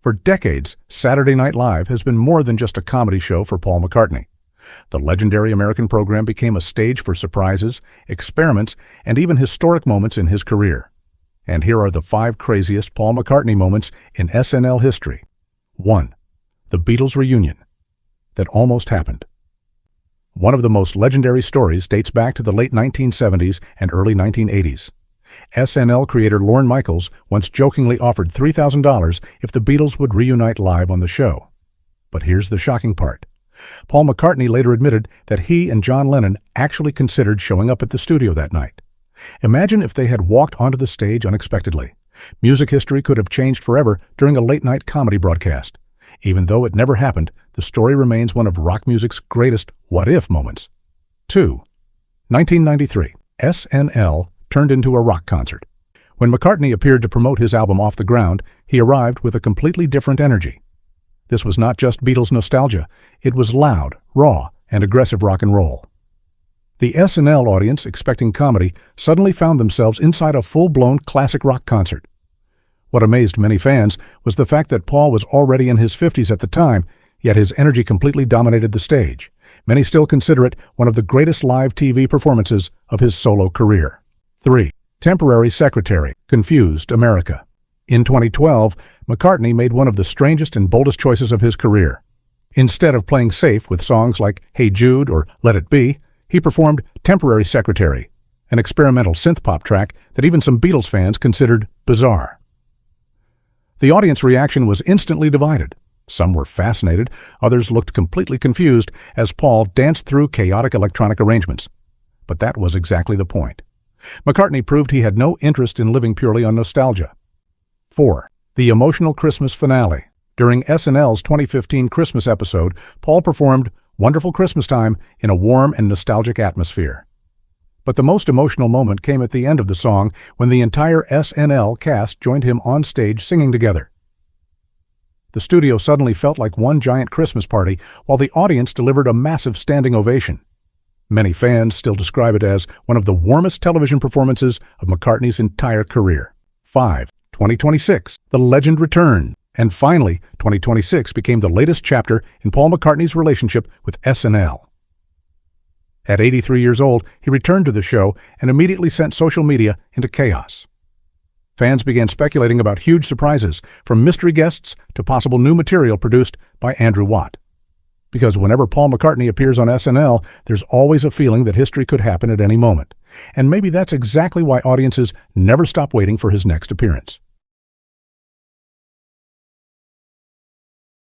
For decades, Saturday Night Live has been more than just a comedy show for Paul McCartney. The legendary American program became a stage for surprises, experiments, and even historic moments in his career. And here are the 5 craziest Paul McCartney moments in SNL history. 1. The Beatles reunion. That almost happened. One of the most legendary stories dates back to the late 1970s and early 1980s. SNL creator Lorne Michaels once jokingly offered $3,000 if the Beatles would reunite live on the show. But here's the shocking part. Paul McCartney later admitted that he and John Lennon actually considered showing up at the studio that night. Imagine if they had walked onto the stage unexpectedly. Music history could have changed forever during a late-night comedy broadcast. Even though it never happened, the story remains one of rock music's greatest what-if moments. 2. 1993. SNL turned into a rock concert. When McCartney appeared to promote his album Off the Ground, he arrived with a completely different energy. This was not just Beatles nostalgia, it was loud, raw, and aggressive rock and roll. The SNL audience, expecting comedy, suddenly found themselves inside a full-blown classic rock concert. What amazed many fans was the fact that Paul was already in his 50s at the time, yet his energy completely dominated the stage. Many still consider it one of the greatest live TV performances of his solo career. 3. Temporary Secretary confused America. In 2012, McCartney made one of the strangest and boldest choices of his career. Instead of playing safe with songs like Hey Jude or Let It Be, he performed Temporary Secretary, an experimental synth-pop track that even some Beatles fans considered bizarre. The audience reaction was instantly divided. Some were fascinated, others looked completely confused as Paul danced through chaotic electronic arrangements. But that was exactly the point. McCartney proved he had no interest in living purely on nostalgia. 4. The emotional Christmas finale. During SNL's 2015 Christmas episode, Paul performed Wonderful Christmas Time in a warm and nostalgic atmosphere. But the most emotional moment came at the end of the song when the entire SNL cast joined him on stage singing together. The studio suddenly felt like one giant Christmas party, while the audience delivered a massive standing ovation. Many fans still describe it as one of the warmest television performances of McCartney's entire career. 5. 2026. The legend returned. And finally, 2026 became the latest chapter in Paul McCartney's relationship with SNL. At 83 years old, he returned to the show and immediately sent social media into chaos. Fans began speculating about huge surprises, from mystery guests to possible new material produced by Andrew Watt. Because whenever Paul McCartney appears on SNL, there's always a feeling that history could happen at any moment. And maybe that's exactly why audiences never stop waiting for his next appearance.